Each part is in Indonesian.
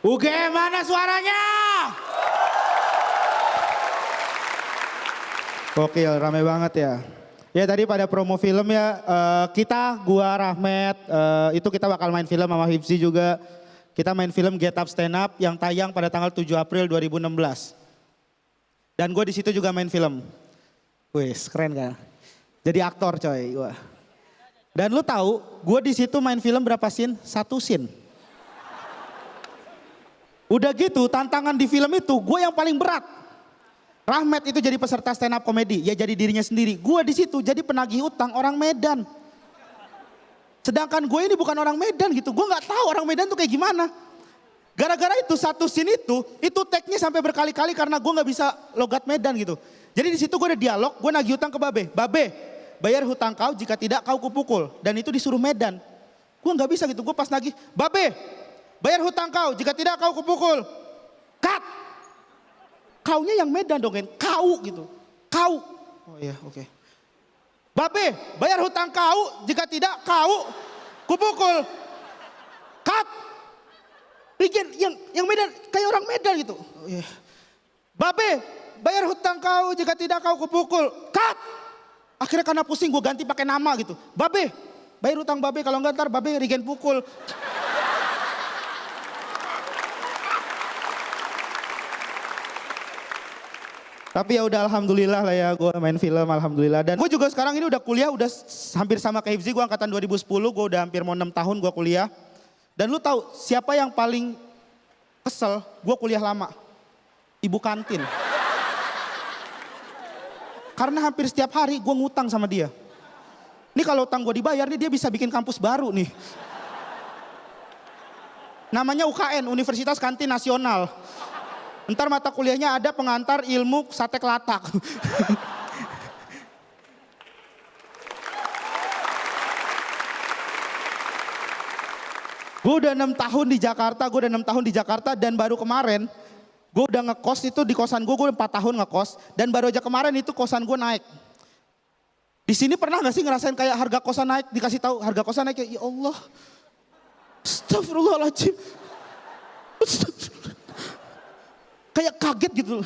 UGM mana suaranya? Oke, rame banget ya. Ya tadi pada promo film ya, gua Rahmat, itu kita bakal main film sama Hifzi juga. Kita main film Get Up Stand Up yang tayang pada tanggal 7 April 2016. Dan gue di situ juga main film. Wih, keren kan? Jadi aktor coy gue. Dan lu tahu, gue di situ main film berapa scene? 1 scene. Udah gitu, tantangan di film itu gue yang paling berat. Rahmat itu jadi peserta stand up komedi, ya jadi dirinya sendiri. Gue di situ jadi penagih utang orang Medan. Sedangkan gue ini bukan orang Medan gitu, gue nggak tahu orang Medan tuh kayak gimana. Gara-gara itu 1 scene itu take-nya sampai berkali-kali karena gue nggak bisa logat Medan gitu. Jadi di situ gue ada dialog, gue nagih utang ke Babe. Babe, bayar hutang kau jika tidak kau kupukul. Dan itu disuruh Medan. Gue nggak bisa gitu, gue pas nagih, Babe, bayar hutang kau jika tidak kau kupukul. Cut! Kaunya yang Medan dong, kau gitu. Kau. Oh iya, oke. Babe, bayar hutang kau, jika tidak kau kupukul. Cut. Bikin yang Medan, kayak orang Medan gitu. Oh iya. Babe, bayar hutang kau, jika tidak kau kupukul. Cut. Akhirnya karena pusing gue ganti pakai nama gitu. Babe, bayar hutang Babe, kalau enggak ntar Babe Regen pukul. Tapi ya udah alhamdulillah lah ya gue main film alhamdulillah. Dan gue juga sekarang ini udah kuliah udah hampir sama kayak Hifzi, gue angkatan 2010, gue udah hampir mau 6 tahun gue kuliah. Dan lu tahu siapa yang paling kesel gue kuliah lama? Ibu kantin. Karena hampir setiap hari gue ngutang sama dia. Ini kalau utang gue dibayar nih dia bisa bikin kampus baru nih. Namanya UKN, Universitas Kantin Nasional. Ntar mata kuliahnya ada pengantar ilmu sate kelatak. Gue udah 6 tahun di Jakarta, dan baru kemarin gue udah ngekos itu di kosan gue 4 tahun ngekos, dan baru aja kemarin itu kosan gue naik. Di sini pernah gak sih ngerasain kayak harga kosan naik, dikasih tahu harga kosan naik, ya Allah. Astagfirullahaladzim. Kayak kaget gitu.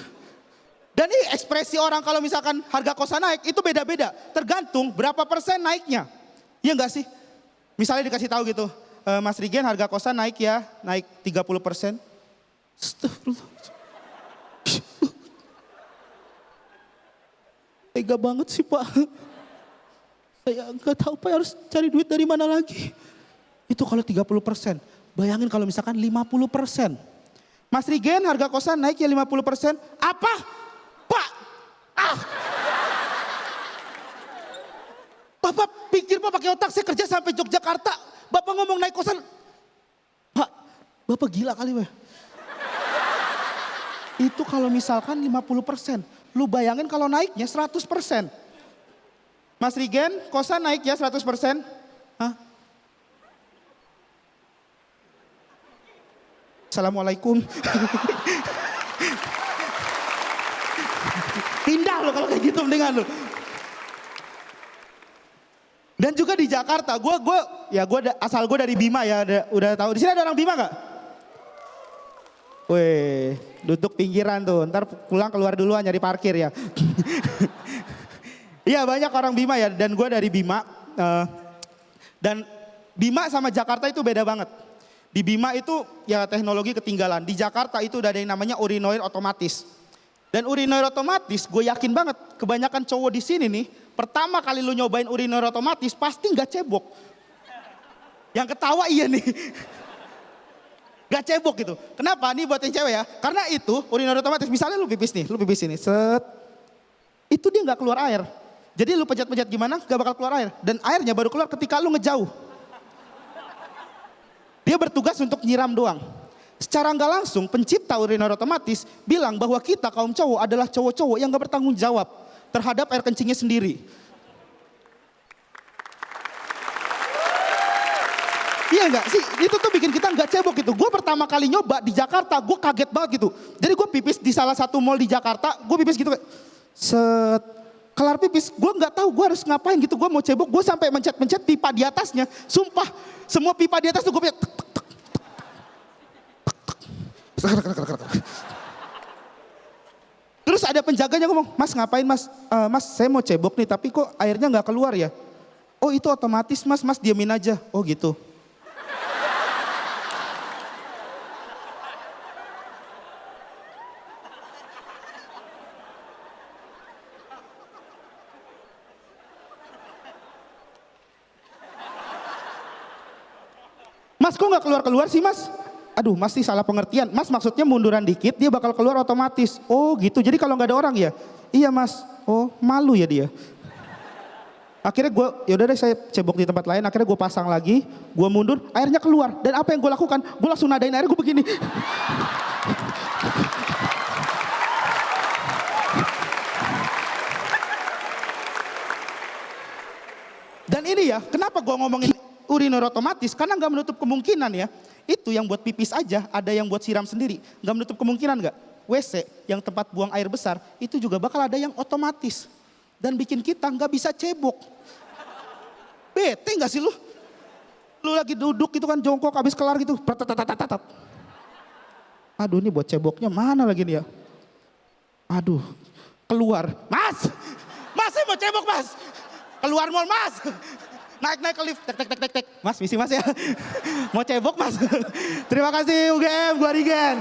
Dan ini ekspresi orang kalau misalkan harga kosan naik itu beda-beda. Tergantung berapa persen naiknya. Iya enggak sih? Misalnya dikasih tahu gitu, Mas Rigen harga kosan naik ya, naik 30%. Astagfirullah. Tega banget sih Pak. Saya enggak tahu Pak harus cari duit dari mana lagi. Itu kalau 30%. Bayangin kalau misalkan 50%. Mas Rigen harga kosan naik ya 50%. Apa? Pak! Ah! Bapak pikir Pak pakai otak, saya kerja sampai Yogyakarta. Bapak ngomong naik kosan. Pak, Bapak gila kali weh. Itu kalau misalkan 50%. Lu bayangin kalau naiknya 100%. Mas Rigen kosan naik ya 100%. Hah? Assalamualaikum. Pindah lo kalau kayak gitu mendingan lo. Dan juga di Jakarta, asal gue dari Bima ya, udah tahu. Di sini ada orang Bima nggak? Weh, duduk pinggiran tuh, ntar pulang keluar duluan nyari parkir ya. Iya banyak orang Bima ya, dan gue dari Bima. Dan Bima sama Jakarta itu beda banget. Di Bima itu ya teknologi ketinggalan. Di Jakarta itu udah ada yang namanya urinoir otomatis. Dan urinoir otomatis gue yakin banget kebanyakan cowok di sini nih, pertama kali lu nyobain urinoir otomatis pasti nggak cebok. Yang ketawa iya nih. Gak cebok gitu. Kenapa? Nih buat yang cewek ya. Karena itu urinoir otomatis, misalnya lu pipis ini, set. Itu dia nggak keluar air. Jadi lu pencet-pencet gimana gak bakal keluar air. Dan airnya baru keluar ketika lu ngejauh. Dia bertugas untuk nyiram doang. Secara nggak langsung pencipta urinoir otomatis bilang bahwa kita kaum cowok adalah cowok-cowok yang gak bertanggung jawab terhadap air kencingnya sendiri. Iya nggak sih? Itu tuh bikin kita nggak cebok gitu. Gue pertama kali nyoba di Jakarta, gue kaget banget gitu. Jadi gue pipis di salah satu mall di Jakarta, gue pipis gitu kayak set. Kelar pipis, gue nggak tahu gue harus ngapain gitu. Gue mau cebok, gue sampai mencet-mencet pipa di atasnya. Sumpah, semua pipa di atas tuh gue kayak tek, tek, tek, tek, tek, tek. Terus ada penjaganya ngomong, mas ngapain mas? Mas saya mau cebok nih tapi kok airnya nggak keluar ya? Oh itu otomatis mas, mas diamin aja. Oh gitu. Mas kok nggak keluar-keluar sih mas? Aduh mas sih salah pengertian. Mas maksudnya munduran dikit dia bakal keluar otomatis. Oh gitu, jadi kalau nggak ada orang ya? Iya mas, oh malu ya dia. Akhirnya gue, yaudah deh saya cebok di tempat lain, akhirnya gue pasang lagi, gue mundur, airnya keluar. Dan apa yang gue lakukan? Gue langsung nadain air, gue begini. Dan ini ya, kenapa gue ngomongin urinir otomatis? Karena gak menutup kemungkinan ya. Itu yang buat pipis aja, ada yang buat siram sendiri. Gak menutup kemungkinan gak? WC yang tempat buang air besar, itu juga bakal ada yang otomatis. Dan bikin kita gak bisa cebok. Bete gak sih lu? Lu lagi duduk gitu kan jongkok habis kelar gitu. Aduh ini buat ceboknya mana lagi nih ya? Aduh keluar. Mas! Mas saya mau cebok mas! Keluar mall mas! Naik ke lift. Tek. Mas misi mas ya. Mau cebok mas. Terima kasih UGM, gua Rigen.